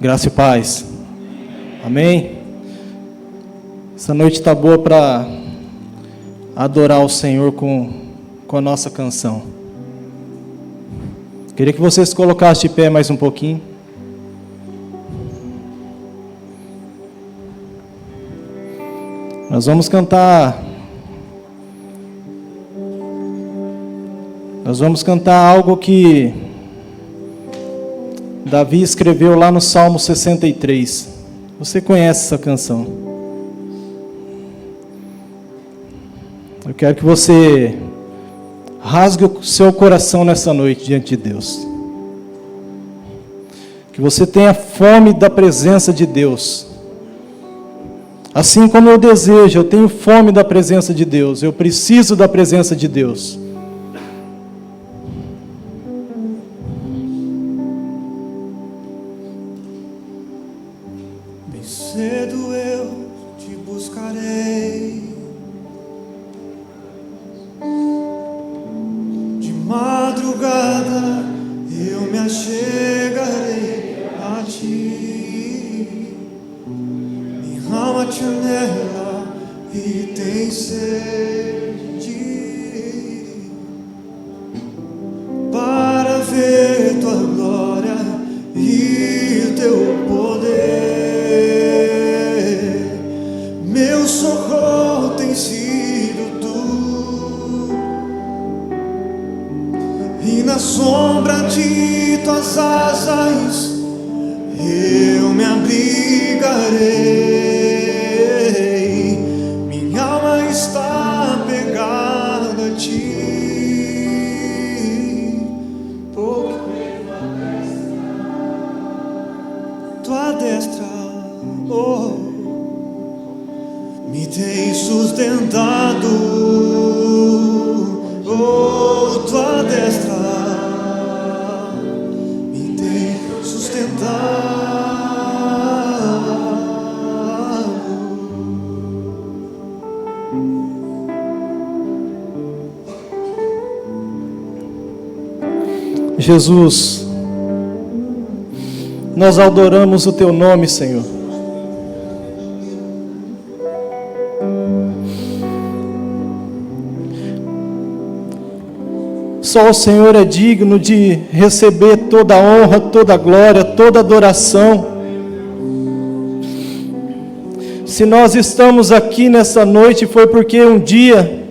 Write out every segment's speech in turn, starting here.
Graça e paz. Amém? Essa noite está boa para adorar o Senhor com a nossa canção. Queria que vocês se colocassem de pé mais um pouquinho. Nós vamos cantar. Nós vamos cantar algo que Davi escreveu lá no Salmo 63. Você conhece essa canção? Eu quero que você rasgue o seu coração nessa noite diante de Deus. Que você tenha fome da presença de Deus. Assim como eu desejo, eu tenho fome da presença de Deus. Eu preciso da presença de Deus. Bem cedo eu te buscarei. De madrugada eu me achegarei a ti. Minha alma te anela e tem sede para ver tua glória e teu poder. Meu socorro tem sido tu, e na sombra de tuas asas eu me abrigarei. Minha alma está pegada a ti, porque tua destra, oh, me tem sustentado. Oh, tua destra me tem sustentado. Jesus, nós adoramos o Teu nome, Senhor. Só o Senhor é digno de receber toda a honra, toda a glória, toda a adoração. Se nós estamos aqui nessa noite, foi porque um dia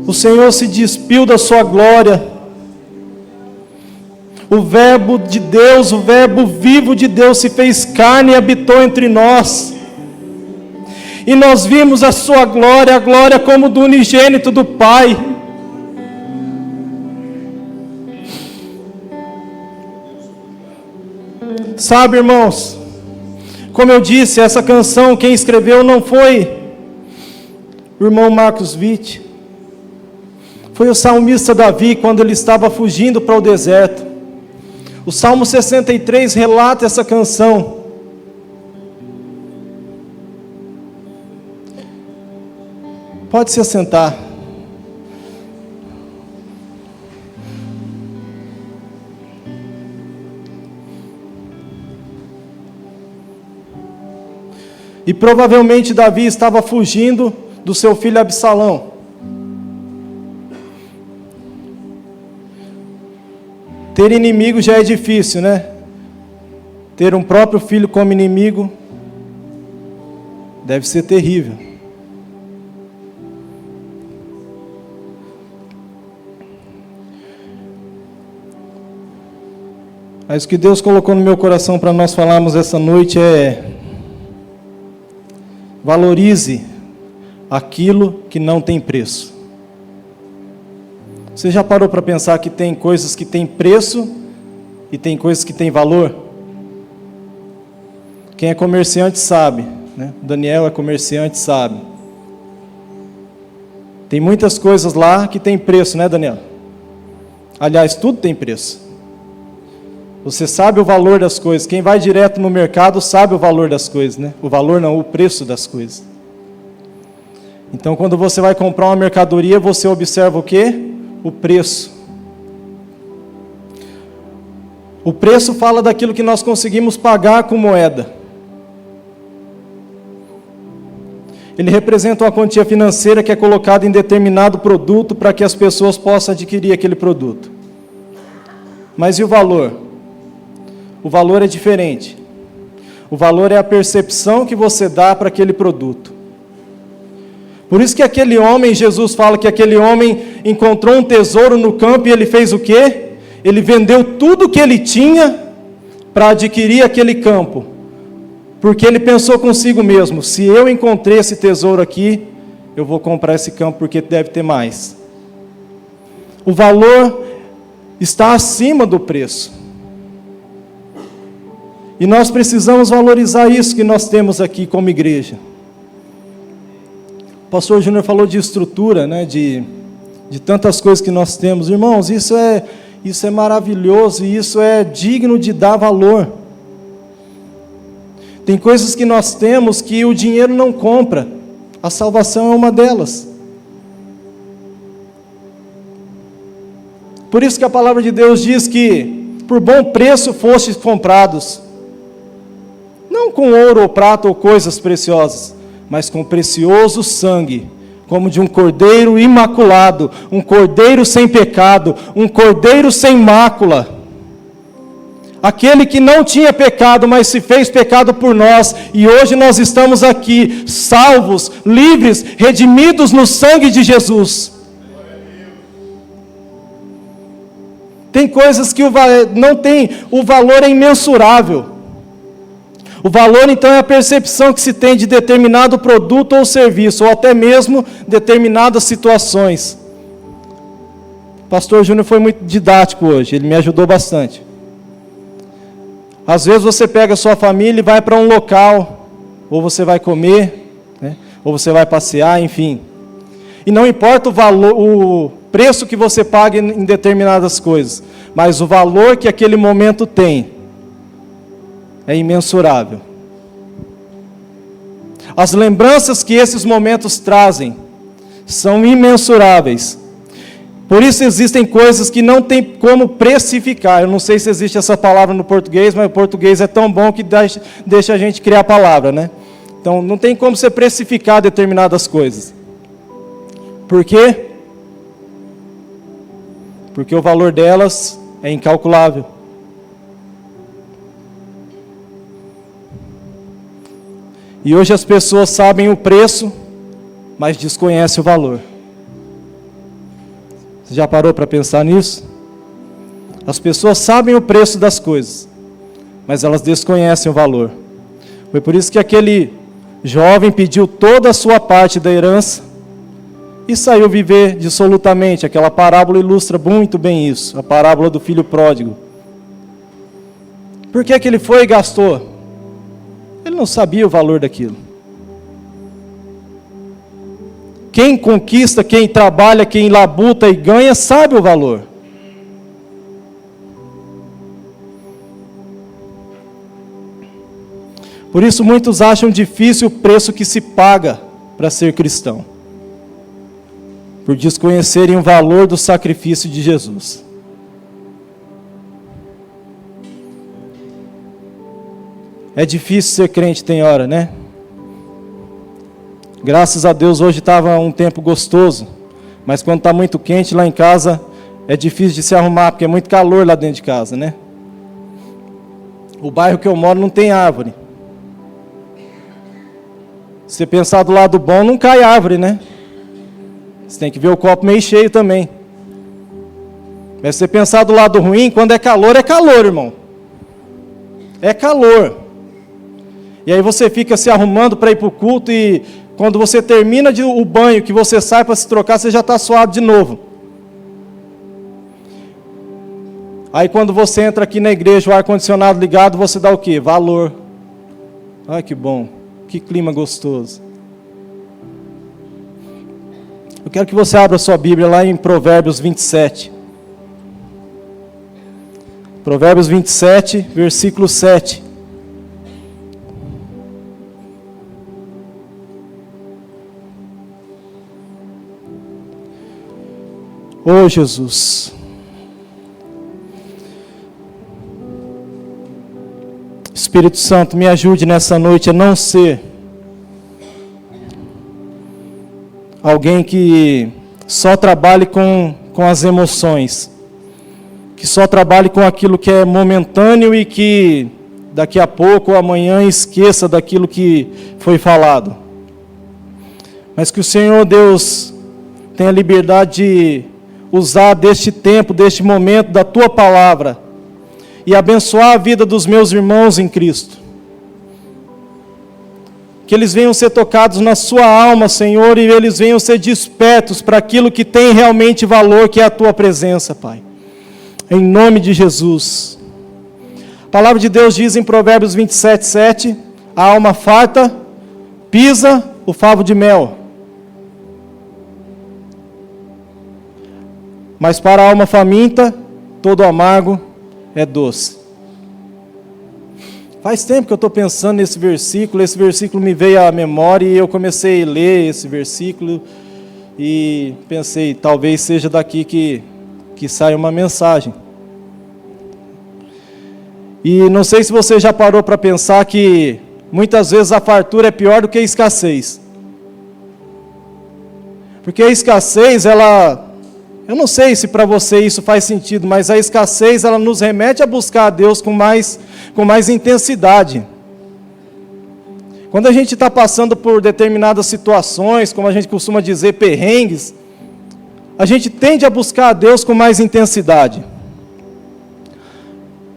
o Senhor se despiu da sua glória. O Verbo de Deus, o Verbo vivo de Deus se fez carne e habitou entre nós. E nós vimos a sua glória, a glória como do unigênito do Pai. Sabe, irmãos, como eu disse, essa canção quem escreveu não foi o irmão Marcos Witt. Foi o salmista Davi, quando ele estava fugindo para o deserto. O Salmo 63 relata essa canção. Pode se assentar. E provavelmente Davi estava fugindo do seu filho Absalão. Ter inimigo já é difícil, né? Ter um próprio filho como inimigo deve ser terrível. Mas o que Deus colocou no meu coração para nós falarmos essa noite é: valorize aquilo que não tem preço. Você já parou para pensar que tem coisas que têm preço e tem coisas que têm valor? Quem é comerciante sabe, né? Daniel é comerciante, sabe. Tem muitas coisas lá que tem preço, né, Daniel? Aliás, tudo tem preço. Você sabe o valor das coisas. Quem vai direto no mercado sabe o valor das coisas, né? O valor não, o preço das coisas. Então, quando você vai comprar uma mercadoria, você observa o quê? O preço. O preço fala daquilo que nós conseguimos pagar com moeda. Ele representa uma quantia financeira que é colocada em determinado produto para que as pessoas possam adquirir aquele produto. Mas e o valor? O valor é diferente. O valor é a percepção que você dá para aquele produto. Por isso que aquele homem, Jesus fala que aquele homem encontrou um tesouro no campo e ele fez o quê? Ele vendeu tudo que ele tinha para adquirir aquele campo. Porque ele pensou consigo mesmo, se eu encontrei esse tesouro aqui, eu vou comprar esse campo porque deve ter mais. O valor está acima do preço. E nós precisamos valorizar isso que nós temos aqui como igreja. O pastor Júnior falou de estrutura, né, de tantas coisas que nós temos. Irmãos, isso é maravilhoso e isso é digno de dar valor. Tem coisas que nós temos que o dinheiro não compra. A salvação é uma delas. Por isso que a palavra de Deus diz que por bom preço fostes comprados. Não com ouro ou prata ou coisas preciosas, mas com precioso sangue, como de um cordeiro imaculado, um cordeiro sem pecado, um cordeiro sem mácula. Aquele que não tinha pecado, mas se fez pecado por nós, e hoje nós estamos aqui, salvos, livres, redimidos no sangue de Jesus. Tem coisas que não tem, o valor é imensurável. O valor, então, é a percepção que se tem de determinado produto ou serviço, ou até mesmo determinadas situações. O pastor Júnior foi muito didático hoje, ele me ajudou bastante. Às vezes você pega a sua família e vai para um local, ou você vai comer, né, ou você vai passear, enfim. E não importa o valor, o preço que você paga em determinadas coisas, mas o valor que aquele momento tem é imensurável. As lembranças que esses momentos trazem são imensuráveis. Por isso existem coisas que não tem como precificar. Eu não sei se existe essa palavra no português, mas o português é tão bom que deixa a gente criar a palavra, né? Então não tem como você precificar determinadas coisas. Por quê? Porque o valor delas é incalculável. E hoje as pessoas sabem o preço, mas desconhecem o valor. Você já parou para pensar nisso? As pessoas sabem o preço das coisas, mas elas desconhecem o valor. Foi por isso que aquele jovem pediu toda a sua parte da herança e saiu viver dissolutamente. Aquela parábola ilustra muito bem isso, a parábola do filho pródigo. Por que ele foi e gastou? Ele não sabia o valor daquilo. Quem conquista, quem trabalha, quem labuta e ganha, sabe o valor. Por isso muitos acham difícil o preço que se paga para ser cristão, por desconhecerem o valor do sacrifício de Jesus. É difícil ser crente, tem hora, né? Graças a Deus hoje estava um tempo gostoso, mas quando está muito quente lá em casa, é difícil de se arrumar, porque é muito calor lá dentro de casa, né? O bairro que eu moro não tem árvore. Se você pensar do lado bom, não cai árvore, né? Você tem que ver o copo meio cheio também. Mas se você pensar do lado ruim, quando é calor, irmão. É calor. E aí você fica se arrumando para ir para o culto e quando você termina o banho, que você sai para se trocar, você já está suado de novo. Aí quando você entra aqui na igreja, o ar-condicionado ligado, você dá o quê? Valor. Ai, que bom. Que clima gostoso. Eu quero que você abra sua Bíblia lá em Provérbios 27. Provérbios 27, versículo 7. Oh, Jesus. Espírito Santo, me ajude nessa noite a não ser alguém que só trabalhe com as emoções, que só trabalhe com aquilo que é momentâneo e que daqui a pouco ou amanhã esqueça daquilo que foi falado. Mas que o Senhor Deus tenha liberdade de usar deste tempo, deste momento, da Tua palavra e abençoar a vida dos meus irmãos em Cristo. Que eles venham ser tocados na sua alma, Senhor, e eles venham ser despertos para aquilo que tem realmente valor, que é a Tua presença, Pai. Em nome de Jesus. A palavra de Deus diz em Provérbios 27:7, a alma farta pisa o favo de mel, mas para a alma faminta todo amargo é doce. Faz tempo que eu estou pensando nesse versículo me veio à memória e eu comecei a ler esse versículo e pensei, talvez seja daqui que saia uma mensagem. E não sei se você já parou para pensar que muitas vezes a fartura é pior do que a escassez. Porque a escassez, eu não sei se para você isso faz sentido, mas a escassez, ela nos remete a buscar a Deus com mais intensidade. Quando a gente está passando por determinadas situações, como a gente costuma dizer, perrengues, a gente tende a buscar a Deus com mais intensidade.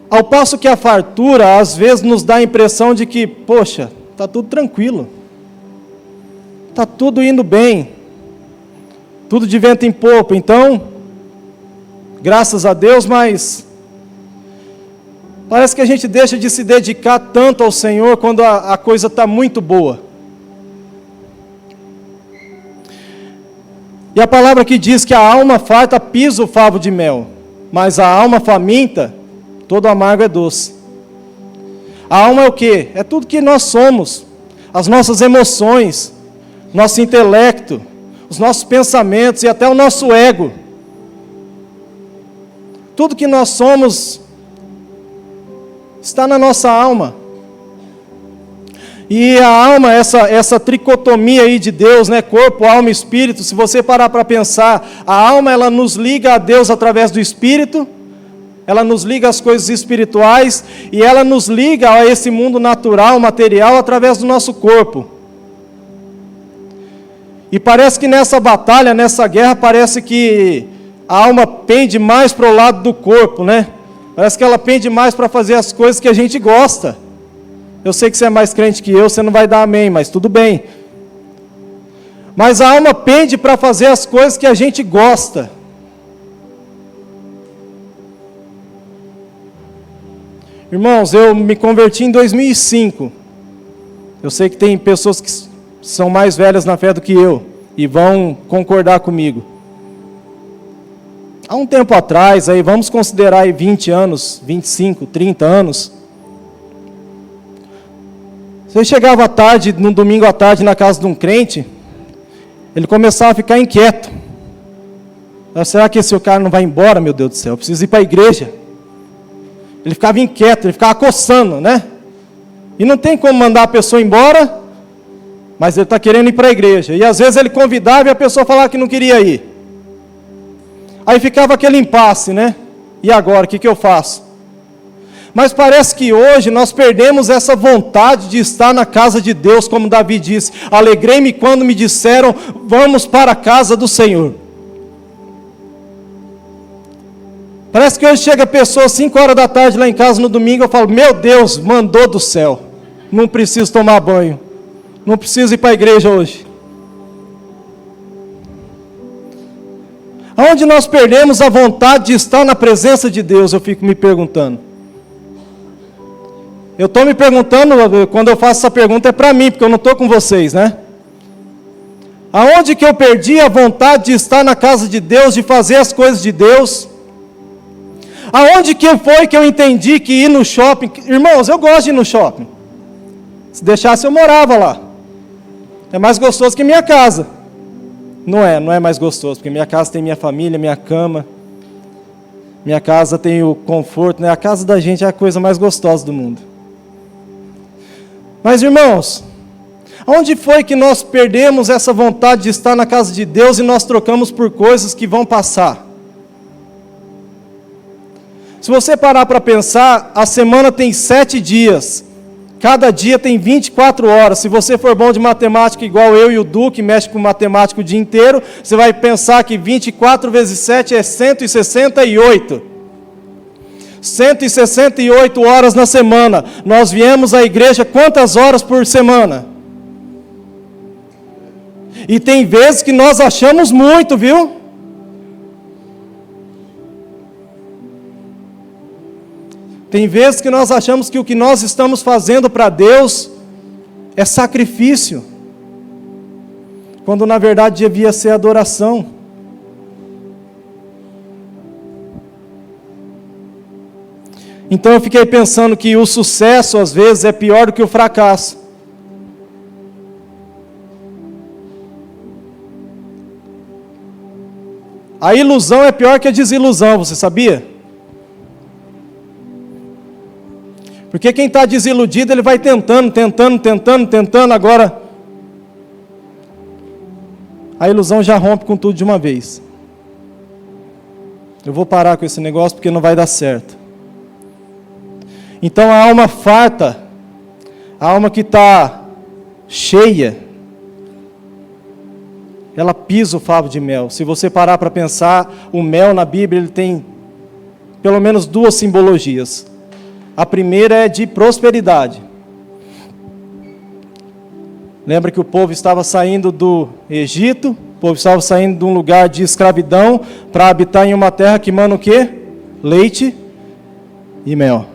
Ao passo que a fartura, às vezes, nos dá a impressão de que, poxa, está tudo tranquilo, está tudo indo bem, tudo de vento em popa, então, graças a Deus, mas parece que a gente deixa de se dedicar tanto ao Senhor quando a coisa está muito boa. E a palavra que diz que a alma farta pisa o favo de mel, mas a alma faminta, todo amargo é doce. A alma é o quê? É tudo que nós somos, as nossas emoções, nosso intelecto, os nossos pensamentos e até o nosso ego. Tudo que nós somos está na nossa alma. E a alma, essa tricotomia aí de Deus, né? Corpo, alma e espírito, se você parar para pensar, a alma ela nos liga a Deus através do espírito, ela nos liga às coisas espirituais e ela nos liga a esse mundo natural, material, através do nosso corpo. E parece que nessa batalha, nessa guerra, parece que a alma pende mais para o lado do corpo, né? Parece que ela pende mais para fazer as coisas que a gente gosta. Eu sei que você é mais crente que eu, você não vai dar amém, mas tudo bem. Mas a alma pende para fazer as coisas que a gente gosta. Irmãos, eu me converti em 2005. Eu sei que tem pessoas que são mais velhas na fé do que eu e vão concordar comigo. Há um tempo atrás, aí vamos considerar aí 20 anos, 25, 30 anos. Você chegava à tarde, no domingo à tarde, na casa de um crente, ele começava a ficar inquieto. Será que esse cara não vai embora, meu Deus do céu? Eu preciso ir para a igreja. Ele ficava inquieto, ele ficava coçando, né? E não tem como mandar a pessoa embora, mas ele está querendo ir para a igreja. E às vezes ele convidava e a pessoa falava que não queria ir. Aí ficava aquele impasse, né? E agora, o que eu faço? Mas parece que hoje nós perdemos essa vontade de estar na casa de Deus, como Davi disse. Alegrei-me quando me disseram, vamos para a casa do Senhor. Parece que hoje chega a pessoa 5 horas da tarde lá em casa no domingo, eu falo, meu Deus, mandou do céu. Não preciso tomar banho. Não preciso ir para a igreja hoje. Aonde nós perdemos a vontade de estar na presença de Deus, eu fico me perguntando. Eu estou me perguntando, quando eu faço essa pergunta é para mim, porque eu não estou com vocês, né? Aonde que eu perdi a vontade de estar na casa de Deus, de fazer as coisas de Deus? Aonde que foi que eu entendi que ir no shopping... Irmãos, eu gosto de ir no shopping. Se deixasse eu morava lá. É mais gostoso que minha casa. Não é mais gostoso, porque minha casa tem minha família, minha cama. Minha casa tem o conforto, né? A casa da gente é a coisa mais gostosa do mundo. Mas, irmãos, onde foi que nós perdemos essa vontade de estar na casa de Deus e nós trocamos por coisas que vão passar? Se você parar para pensar, a semana tem 7 dias. Cada dia tem 24 horas. Se você for bom de matemática, igual eu e o Du, que mexe com matemática o dia inteiro, você vai pensar que 24 vezes 7 é 168. 168 horas na semana. Nós viemos à igreja quantas horas por semana? E tem vezes que nós achamos muito, viu? Tem vezes que nós achamos que o que nós estamos fazendo para Deus é sacrifício, quando na verdade devia ser adoração. Então eu fiquei pensando que o sucesso às vezes é pior do que o fracasso. A ilusão é pior que a desilusão, você sabia? Porque quem está desiludido, ele vai tentando, agora a ilusão já rompe com tudo de uma vez. Eu vou parar com esse negócio porque não vai dar certo. Então a alma farta, a alma que está cheia, ela pisa o favo de mel. Se você parar para pensar, o mel na Bíblia ele tem pelo menos 2 simbologias. A primeira é de prosperidade. Lembra que o povo estava saindo do Egito, o povo estava saindo de um lugar de escravidão para habitar em uma terra que manda o quê? Leite e mel.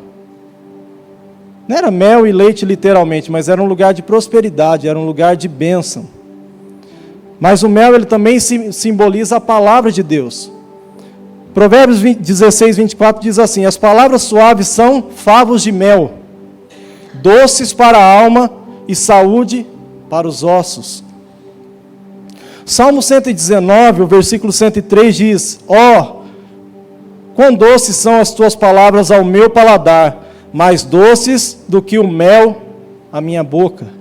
Não era mel e leite literalmente, mas era um lugar de prosperidade, era um lugar de bênção. Mas o mel ele também simboliza a palavra de Deus. Provérbios 16, 24 diz assim: as palavras suaves são favos de mel, doces para a alma e saúde para os ossos. Salmo 119, o versículo 103 diz: ó, quão doces são as tuas palavras ao meu paladar, mais doces do que o mel à minha boca.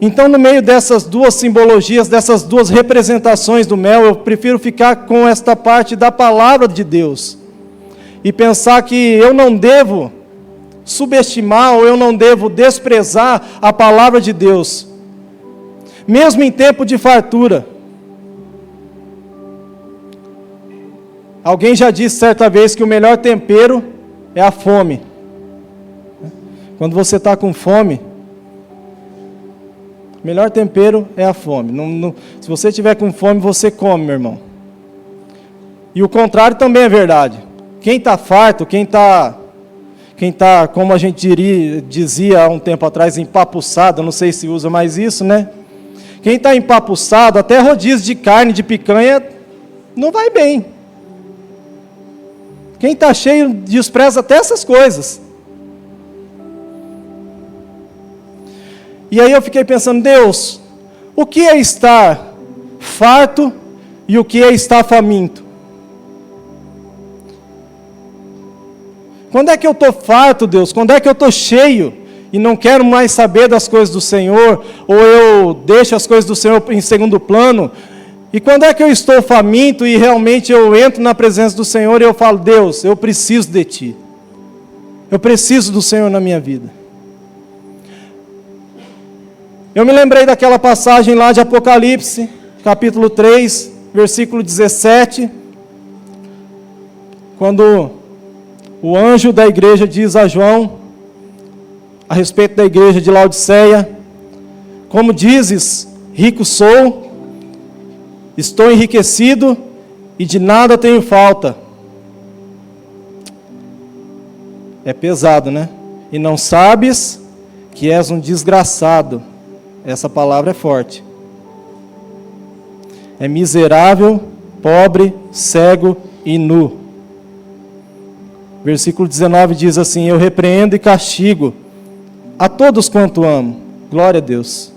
Então, no meio dessas 2 simbologias, dessas 2 representações do mel, eu prefiro ficar com esta parte da palavra de Deus. E pensar que eu não devo subestimar ou eu não devo desprezar a palavra de Deus. Mesmo em tempo de fartura. Alguém já disse certa vez que o melhor tempero é a fome. Quando você está com fome, o melhor tempero é a fome. Se você estiver com fome, você come, meu irmão. E o contrário também é verdade. Quem está farto, quem está, como a gente dizia há um tempo atrás, empapuçado, não sei se usa mais isso, né? Quem está empapuçado, até rodízio de carne, de picanha, não vai bem. Quem está cheio despreza até essas coisas. E aí eu fiquei pensando, Deus, o que é estar farto e o que é estar faminto? Quando é que eu estou farto, Deus? Quando é que eu estou cheio e não quero mais saber das coisas do Senhor? Ou eu deixo as coisas do Senhor em segundo plano? E quando é que eu estou faminto e realmente eu entro na presença do Senhor e eu falo, Deus, eu preciso de Ti. Eu preciso do Senhor na minha vida. Eu me lembrei daquela passagem lá de Apocalipse, capítulo 3, versículo 17, quando o anjo da igreja diz a João, a respeito da igreja de Laodiceia, como dizes, rico sou, estou enriquecido e de nada tenho falta. É pesado, né? E não sabes que és um desgraçado. Essa palavra é forte. É miserável, pobre, cego e nu. Versículo 19 diz assim: eu repreendo e castigo a todos quanto amo. Glória a Deus.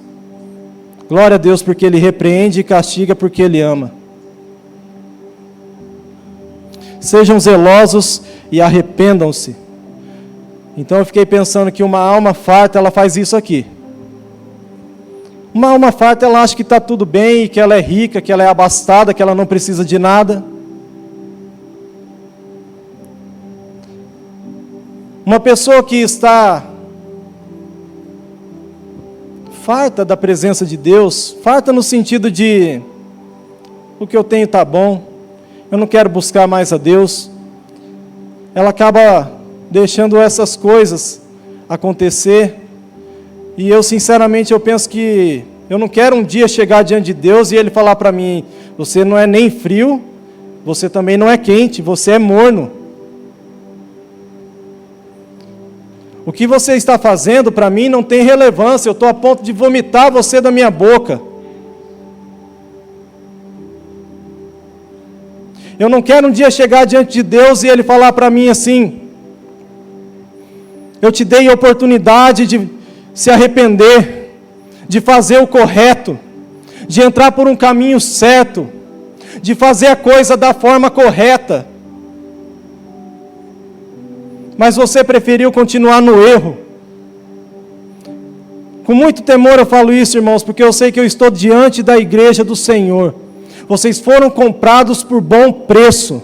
Glória a Deus porque Ele repreende e castiga porque Ele ama. Sejam zelosos e arrependam-se. Então eu fiquei pensando que uma alma farta, ela faz isso aqui. Uma alma farta, ela acha que está tudo bem, que ela é rica, que ela é abastada, que ela não precisa de nada. Uma pessoa que está farta da presença de Deus, farta no sentido de o que eu tenho está bom, eu não quero buscar mais a Deus, ela acaba deixando essas coisas acontecer, e eu sinceramente eu penso que eu não quero um dia chegar diante de Deus e Ele falar para mim, você não é nem frio, você também não é quente, você é morno. O que você está fazendo para mim não tem relevância, eu estou a ponto de vomitar você da minha boca. Eu não quero um dia chegar diante de Deus e Ele falar para mim assim, eu te dei a oportunidade de se arrepender, de fazer o correto, de entrar por um caminho certo, de fazer a coisa da forma correta. Mas você preferiu continuar no erro. Com muito temor eu falo isso, irmãos, porque eu sei que eu estou diante da igreja do Senhor. Vocês foram comprados por bom preço.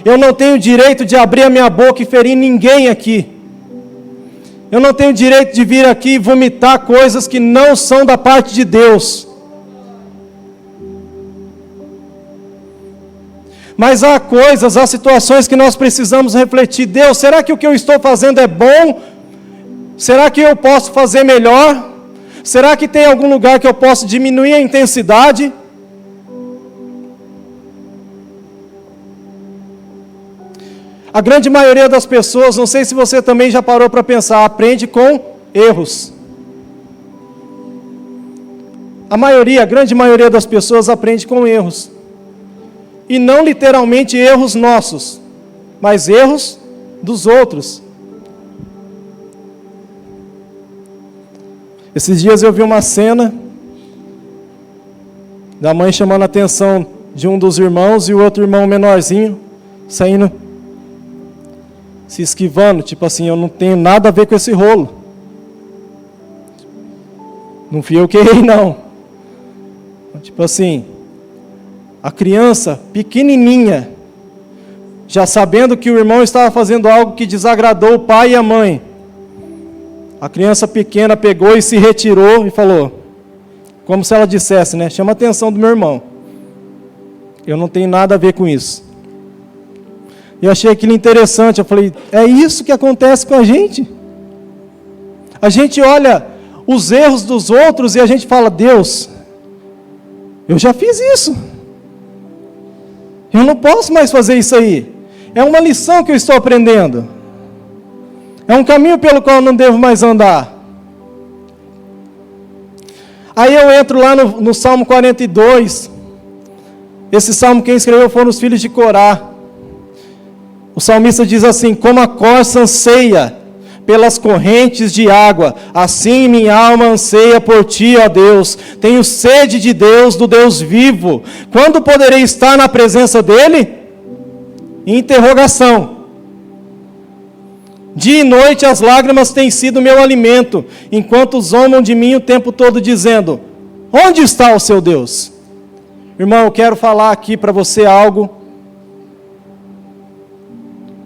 Eu não tenho direito de abrir a minha boca e ferir ninguém aqui. Eu não tenho direito de vir aqui e vomitar coisas que não são da parte de Deus. Mas há coisas, há situações que nós precisamos refletir. Deus, será que o que eu estou fazendo é bom? Será que eu posso fazer melhor? Será que tem algum lugar que eu posso diminuir a intensidade? A grande maioria das pessoas, não sei se você também já parou para pensar, aprende com erros. A grande maioria das pessoas aprende com erros. E não literalmente erros nossos, mas erros dos outros. Esses dias eu vi uma cena da mãe chamando a atenção de um dos irmãos e o outro irmão menorzinho saindo, se esquivando, tipo assim, eu não tenho nada a ver com esse rolo. Não fui eu que errei, não. Tipo assim, a criança pequenininha, já sabendo que o irmão estava fazendo algo que desagradou o pai e a mãe, a criança pequena pegou e se retirou e falou, como se ela dissesse, né? Chama a atenção do meu irmão. Eu não tenho nada a ver com isso. Eu achei aquilo interessante, eu falei, é isso que acontece com a gente. A gente olha os erros dos outros e a gente fala, Deus, eu já fiz isso. Eu não posso mais fazer isso aí. É uma lição que eu estou aprendendo. É um caminho pelo qual eu não devo mais andar. Aí eu entro lá no Salmo 42. Esse salmo quem escreveu foram os filhos de Corá. O salmista diz assim, como a corça anseia pelas correntes de água, assim minha alma anseia por ti, ó Deus. Tenho sede de Deus, do Deus vivo. Quando poderei estar na presença dele? Interrogação. Dia e noite as lágrimas têm sido meu alimento, enquanto zombam de mim o tempo todo dizendo, onde está o seu Deus? Irmão, eu quero falar aqui para você algo.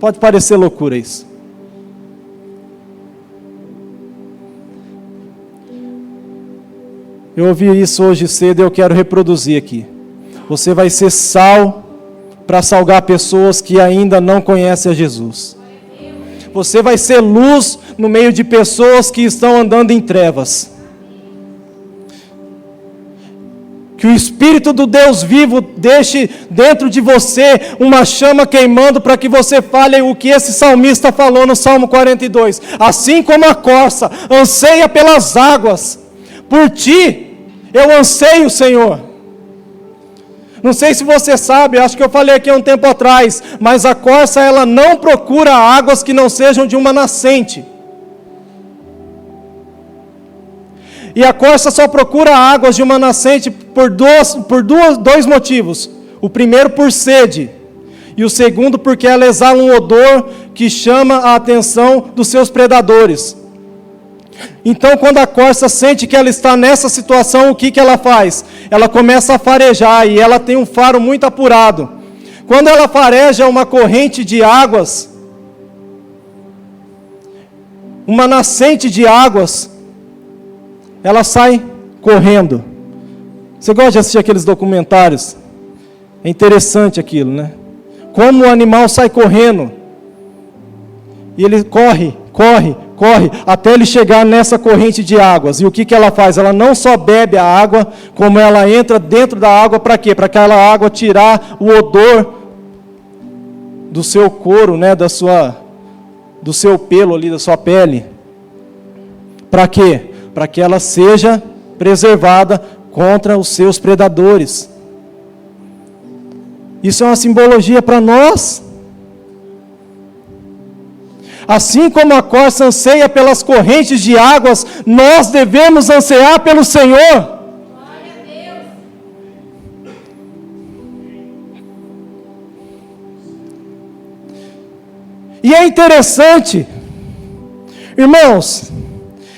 Pode parecer loucura isso. Eu ouvi isso hoje cedo e eu quero reproduzir aqui. Você vai ser sal para salgar pessoas que ainda não conhecem a Jesus. Você vai ser luz no meio de pessoas que estão andando em trevas. Que o Espírito do Deus vivo deixe dentro de você uma chama queimando para que você fale o que esse salmista falou no Salmo 42. Assim como a corça anseia pelas águas, por ti eu anseio, Senhor. Não sei se você sabe, acho que eu falei aqui há um tempo atrás, mas a corça ela não procura águas que não sejam de uma nascente. E a corça só procura águas de uma nascente por dois motivos. O primeiro por sede. E o segundo porque ela exala um odor que chama a atenção dos seus predadores. Então, quando a corça sente que ela está nessa situação, o que ela faz? Ela começa a farejar, e ela tem um faro muito apurado. Quando ela fareja uma corrente de águas, uma nascente de águas, ela sai correndo. Você gosta de assistir aqueles documentários? É interessante aquilo, né? Como o animal sai correndo. E ele corre, até ele chegar nessa corrente de águas. E o que ela faz? Ela não só bebe a água, como ela entra dentro da água para quê? Para aquela água tirar o odor do seu couro, né? Do seu pelo ali, da sua pele. Para quê? Para que ela seja preservada contra os seus predadores. Isso é uma simbologia para nós. Assim como a corça anseia pelas correntes de águas, nós devemos ansiar pelo Senhor. Glória a Deus. E é interessante, irmãos,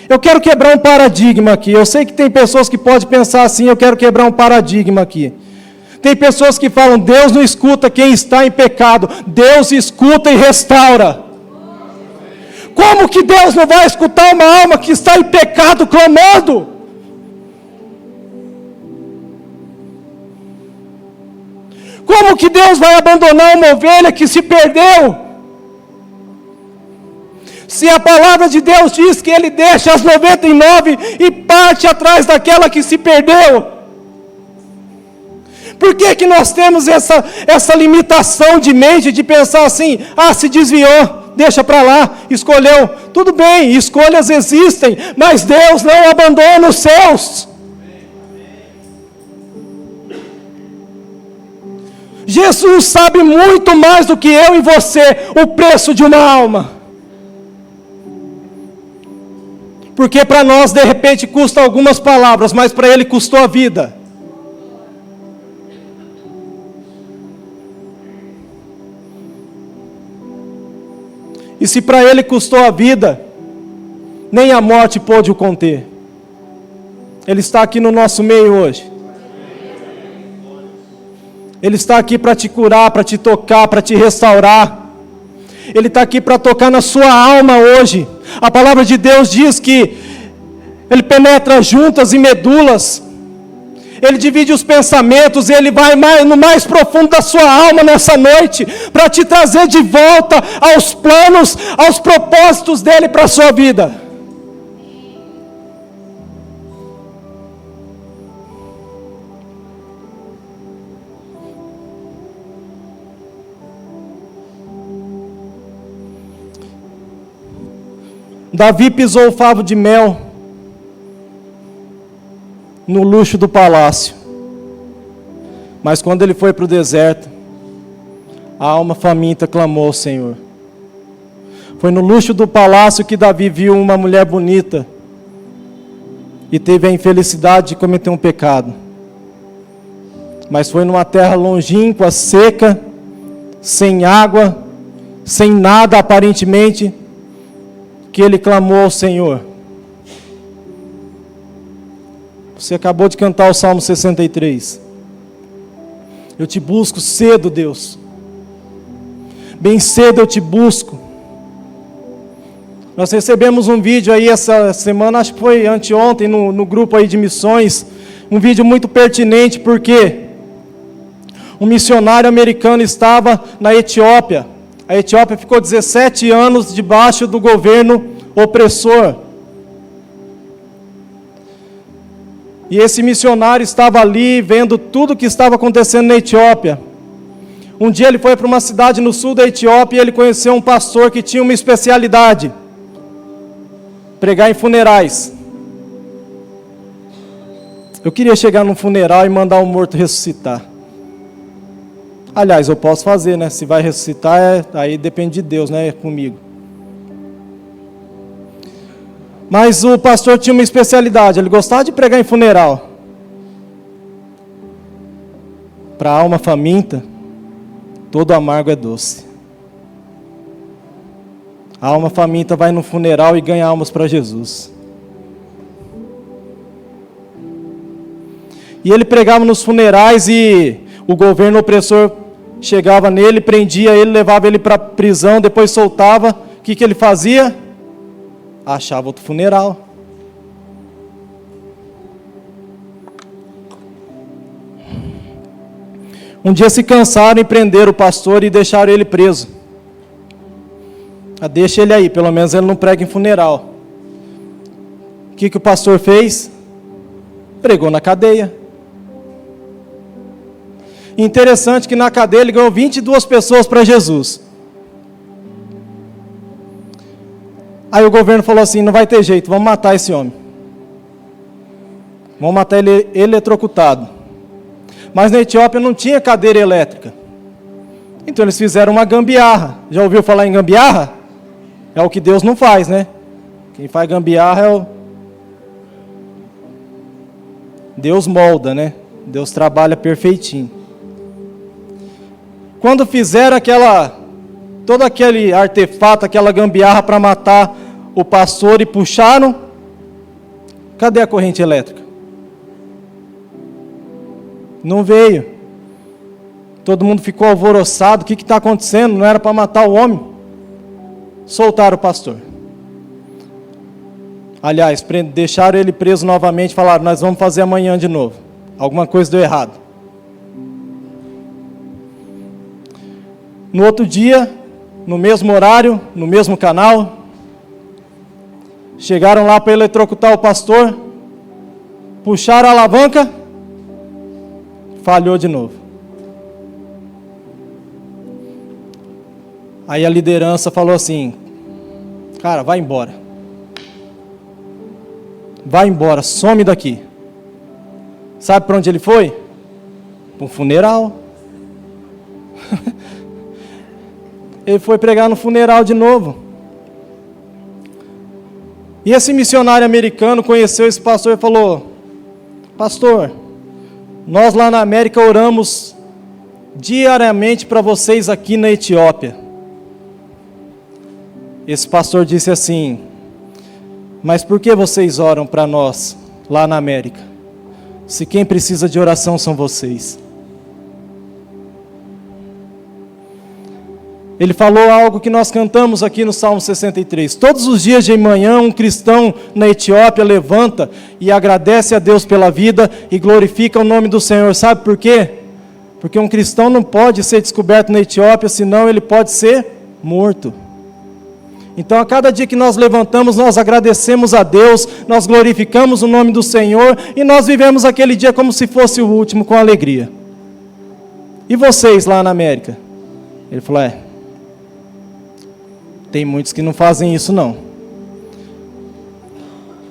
eu quero quebrar um paradigma aqui. Eu sei que tem pessoas que podem pensar assim, eu quero quebrar um paradigma aqui. Tem pessoas que falam, Deus não escuta quem está em pecado, Deus escuta e restaura. Como que Deus não vai escutar uma alma que está em pecado clamando? Como que Deus vai abandonar uma ovelha que se perdeu? Se a palavra de Deus diz que Ele deixa as 99 e parte atrás daquela que se perdeu. Por que nós temos essa limitação de mente de pensar assim, se desviou? Deixa para lá, escolheu. Tudo bem, escolhas existem, mas Deus não abandona os seus. Jesus sabe muito mais do que eu e você o preço de uma alma. Porque para nós de repente custa algumas palavras, mas para Ele custou a vida. E se para Ele custou a vida, nem a morte pôde o conter. Ele está aqui no nosso meio hoje. Ele está aqui para te curar, para te tocar, para te restaurar. Ele está aqui para tocar na sua alma hoje. A palavra de Deus diz que Ele penetra juntas e medulas. Ele divide os pensamentos, Ele vai no mais profundo da sua alma nessa noite, para te trazer de volta aos planos, aos propósitos dEle para a sua vida. Davi pisou o favo de mel no luxo do palácio, mas quando ele foi para o deserto, a alma faminta clamou ao Senhor. Foi no luxo do palácio que Davi viu uma mulher bonita e teve a infelicidade de cometer um pecado. Mas foi numa terra longínqua, seca, sem água, sem nada aparentemente, que ele clamou ao Senhor. Você acabou de cantar o Salmo 63. Eu te busco cedo, Deus. Bem cedo eu te busco. Nós recebemos um vídeo aí essa semana, acho que foi anteontem, no grupo aí de missões. Um vídeo muito pertinente, porque um missionário americano estava na Etiópia. A Etiópia ficou 17 anos debaixo do governo opressor. E esse missionário estava ali vendo tudo o que estava acontecendo na Etiópia. Um dia ele foi para uma cidade no sul da Etiópia e ele conheceu um pastor que tinha uma especialidade: pregar em funerais. Eu queria chegar num funeral e mandar um morto ressuscitar. Aliás, eu posso fazer, né? Se vai ressuscitar, aí depende de Deus, né? Comigo. Mas o pastor tinha uma especialidade, ele gostava de pregar em funeral. Para a alma faminta, todo amargo é doce. A alma faminta vai no funeral e ganha almas para Jesus. E ele pregava nos funerais e o governo opressor chegava nele, prendia ele, levava ele para a prisão, depois soltava. O que ele fazia? Achava outro funeral. Um dia se cansaram e prenderam o pastor e deixaram ele preso. Deixa ele aí, pelo menos ele não prega em funeral. O que o pastor fez? Pregou na cadeia. Interessante que na cadeia ele ganhou 22 pessoas para Jesus. Aí o governo falou assim, não vai ter jeito, vamos matar esse homem. Vamos matar ele eletrocutado. Mas na Etiópia não tinha cadeira elétrica. Então eles fizeram uma gambiarra. Já ouviu falar em gambiarra? É o que Deus não faz, né? Quem faz gambiarra é o... Deus molda, né? Deus trabalha perfeitinho. Quando fizeram todo aquele artefato, aquela gambiarra para matar o pastor e puxaram, cadê a corrente elétrica? Não veio. Todo mundo ficou alvoroçado. O que está acontecendo? Não era para matar o homem. Soltaram o pastor. Aliás, deixaram ele preso novamente. Falaram, nós vamos fazer amanhã de novo. Alguma coisa deu errado. No outro dia, no mesmo horário, no mesmo canal, chegaram lá para eletrocutar o pastor. Puxaram a alavanca. Falhou de novo. Aí a liderança falou assim, cara, vai embora. Vai embora, some daqui. Sabe para onde ele foi? Para um funeral. Ele foi pregar no funeral de novo. E esse missionário americano conheceu esse pastor e falou, pastor, nós lá na América oramos diariamente para vocês aqui na Etiópia. Esse pastor disse assim, mas por que vocês oram para nós lá na América? Se quem precisa de oração são vocês. Ele falou algo que nós cantamos aqui no Salmo 63. Todos os dias de manhã, um cristão na Etiópia levanta e agradece a Deus pela vida e glorifica o nome do Senhor. Sabe por quê? Porque um cristão não pode ser descoberto na Etiópia, senão ele pode ser morto. Então, a cada dia que nós levantamos, nós agradecemos a Deus, nós glorificamos o nome do Senhor e nós vivemos aquele dia como se fosse o último, com alegria. E vocês lá na América? Ele falou, tem muitos que não fazem isso não.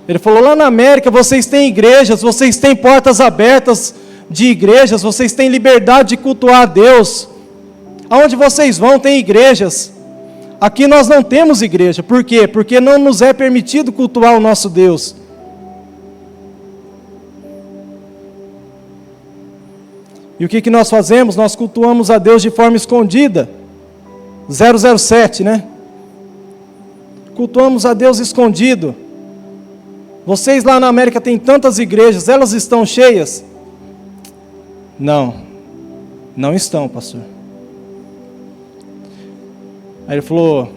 Ele falou, lá na América vocês têm igrejas, vocês têm portas abertas de igrejas, vocês têm liberdade de cultuar a Deus. Aonde vocês vão tem igrejas. Aqui nós não temos igreja. Por quê? Porque não nos é permitido cultuar o nosso Deus. E o que nós fazemos? Nós cultuamos a Deus de forma escondida. 007, né? Cultuamos a Deus escondido. Vocês lá na América têm tantas igrejas, elas estão cheias? Não, não estão, pastor. Aí ele falou,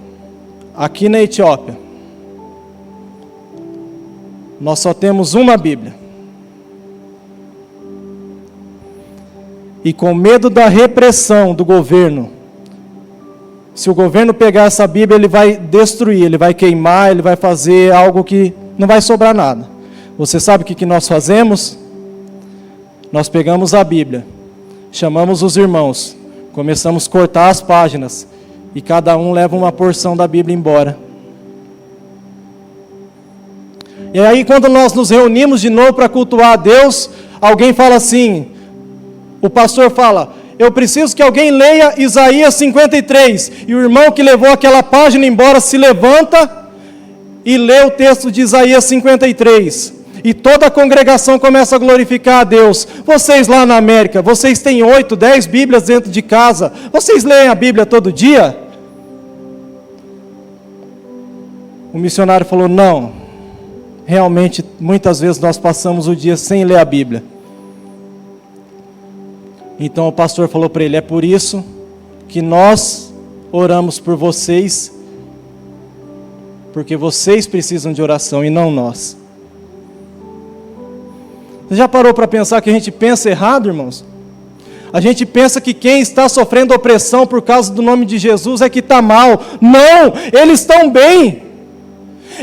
aqui na Etiópia, nós só temos uma Bíblia. E com medo da repressão do governo, se o governo pegar essa Bíblia, ele vai destruir, ele vai queimar, ele vai fazer algo que não vai sobrar nada. Você sabe o que nós fazemos? Nós pegamos a Bíblia, chamamos os irmãos, começamos a cortar as páginas, e cada um leva uma porção da Bíblia embora. E aí quando nós nos reunimos de novo para cultuar a Deus, alguém fala assim, o pastor fala, eu preciso que alguém leia Isaías 53, e o irmão que levou aquela página embora se levanta e lê o texto de Isaías 53, e toda a congregação começa a glorificar a Deus. Vocês lá na América, vocês têm 8, 10 Bíblias dentro de casa, vocês leem a Bíblia todo dia? O missionário falou: não, realmente muitas vezes nós passamos o dia sem ler a Bíblia. Então o pastor falou para ele: é por isso que nós oramos por vocês, porque vocês precisam de oração e não nós. Você já parou para pensar que a gente pensa errado, irmãos? A gente pensa que quem está sofrendo opressão por causa do nome de Jesus é que está mal. Não, eles estão bem.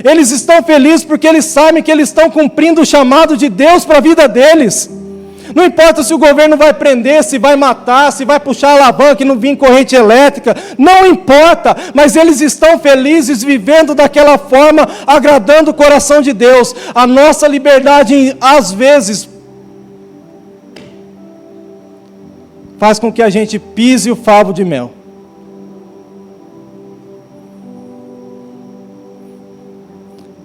Eles estão felizes porque eles sabem que eles estão cumprindo o chamado de Deus para a vida deles. Não importa se o governo vai prender, se vai matar, se vai puxar a alavanca e não vir corrente elétrica. Não importa, mas eles estão felizes vivendo daquela forma, agradando o coração de Deus. A nossa liberdade, às vezes, faz com que a gente pise o favo de mel.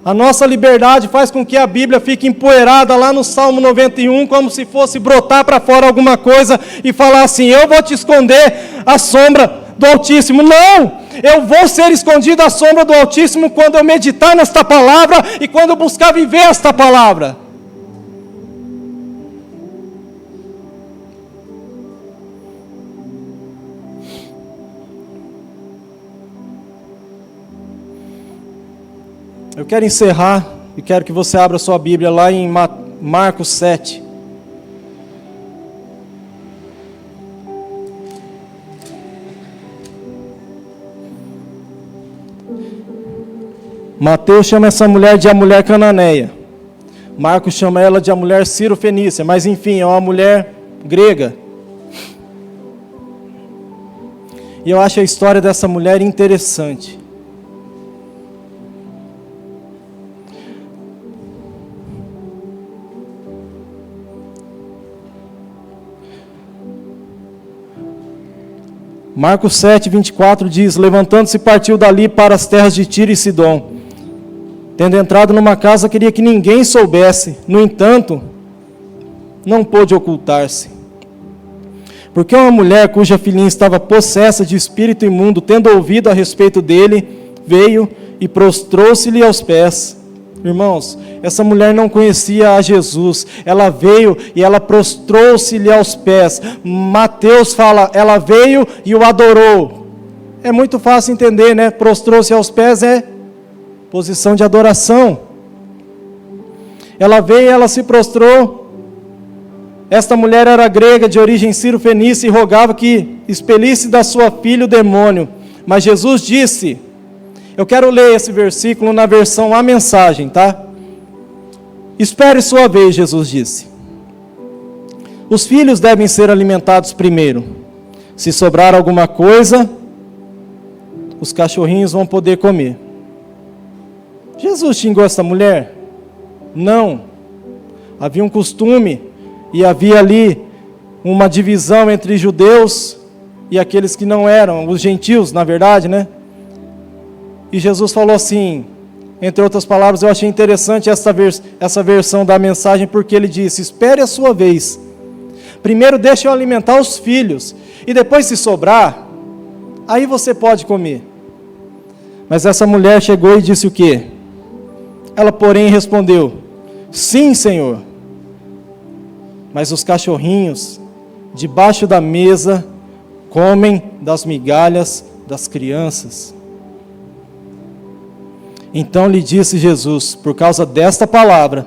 A nossa liberdade faz com que a Bíblia fique empoeirada lá no Salmo 91, como se fosse brotar para fora alguma coisa e falar assim: eu vou te esconder à sombra do Altíssimo. Não! Eu vou ser escondido à sombra do Altíssimo quando eu meditar nesta palavra e quando eu buscar viver esta palavra. Eu quero encerrar e quero que você abra sua Bíblia lá em Marcos 7. Mateus chama essa mulher de a mulher cananeia. Marcos chama ela de a mulher Ciro-fenícia, mas enfim, é uma mulher grega. E eu acho a história dessa mulher interessante. Marcos 7, 24 diz: levantando-se partiu dali para as terras de Tiro e Sidom. Tendo entrado numa casa, queria que ninguém soubesse. No entanto, não pôde ocultar-se. Porque uma mulher cuja filhinha estava possessa de espírito imundo, tendo ouvido a respeito dele, veio e prostrou-se-lhe aos pés. Irmãos, essa mulher não conhecia a Jesus. Ela veio e ela prostrou-se-lhe aos pés. Mateus fala, ela veio e o adorou. É muito fácil entender, né? Prostrou-se aos pés é posição de adoração. Ela veio e ela se prostrou. Esta mulher era grega, de origem ciro-fenícia, e rogava que expelisse da sua filha o demônio. Mas Jesus disse... Eu quero ler esse versículo na versão A Mensagem, tá? Espere sua vez, Jesus disse. Os filhos devem ser alimentados primeiro. Se sobrar alguma coisa, os cachorrinhos vão poder comer. Jesus xingou essa mulher? Não. Havia um costume e havia ali uma divisão entre judeus e aqueles que não eram, os gentios, na verdade, né? E Jesus falou assim, entre outras palavras, eu achei interessante essa versão da mensagem, porque ele disse, espere a sua vez. Primeiro deixe eu alimentar os filhos, e depois se sobrar, aí você pode comer. Mas essa mulher chegou e disse o quê? Ela, porém, respondeu, sim, Senhor. Mas os cachorrinhos, debaixo da mesa, comem das migalhas das crianças. Então lhe disse Jesus, por causa desta palavra,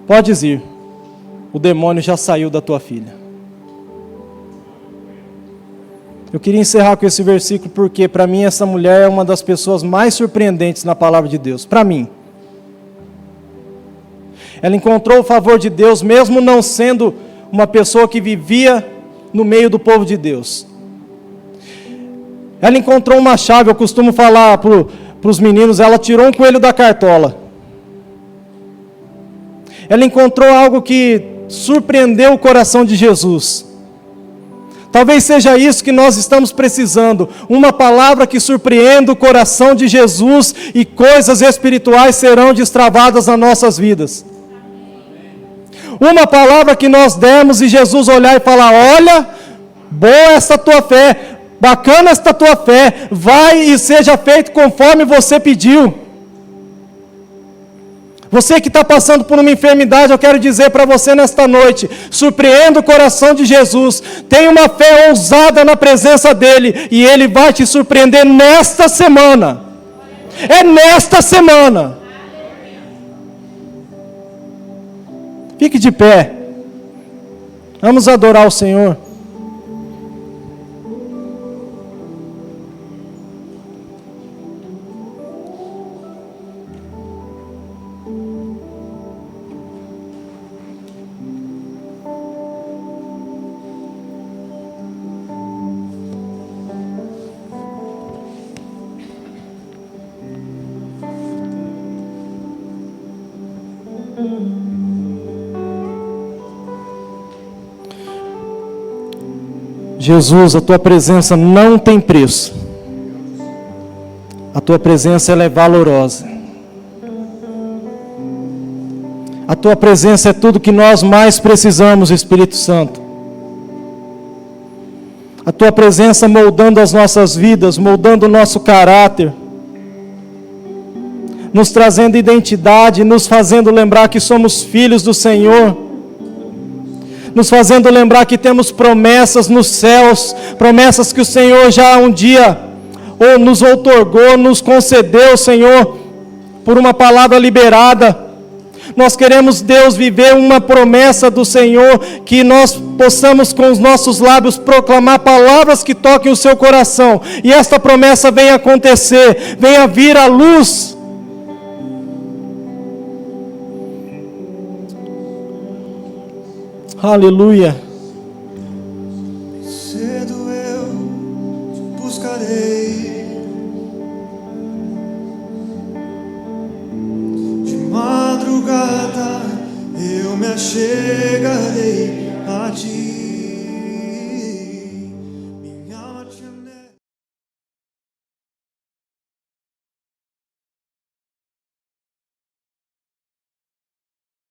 podes ir, o demônio já saiu da tua filha. Eu queria encerrar com esse versículo porque para mim essa mulher é uma das pessoas mais surpreendentes na palavra de Deus, para mim. Ela encontrou o favor de Deus, mesmo não sendo uma pessoa que vivia no meio do povo de Deus. Ela encontrou uma chave, eu costumo falar para os meninos, ela tirou um coelho da cartola. Ela encontrou algo que surpreendeu o coração de Jesus. Talvez seja isso que nós estamos precisando, uma palavra que surpreenda o coração de Jesus e coisas espirituais serão destravadas nas nossas vidas. Uma palavra que nós demos e Jesus olhar e falar, olha, boa essa tua fé, bacana esta tua fé, vai e seja feito conforme você pediu. Você que está passando por uma enfermidade, eu quero dizer para você nesta noite, surpreenda o coração de Jesus, tenha uma fé ousada na presença dEle, e Ele vai te surpreender nesta semana. É nesta semana. Fique de pé. Vamos adorar o Senhor. Jesus, a tua presença não tem preço. A tua presença ela é valorosa. A tua presença é tudo que nós mais precisamos, Espírito Santo. A tua presença moldando as nossas vidas, moldando o nosso caráter, nos trazendo identidade, nos fazendo lembrar que somos filhos do Senhor, nos fazendo lembrar que temos promessas nos céus, promessas que o Senhor já um dia ou nos outorgou, nos concedeu, Senhor, por uma palavra liberada. Nós queremos, Deus, viver uma promessa do Senhor, que nós possamos com os nossos lábios proclamar palavras que toquem o seu coração, e esta promessa venha acontecer, venha vir à luz. Aleluia. Cedo eu te buscarei, de madrugada eu me achegarei a ti.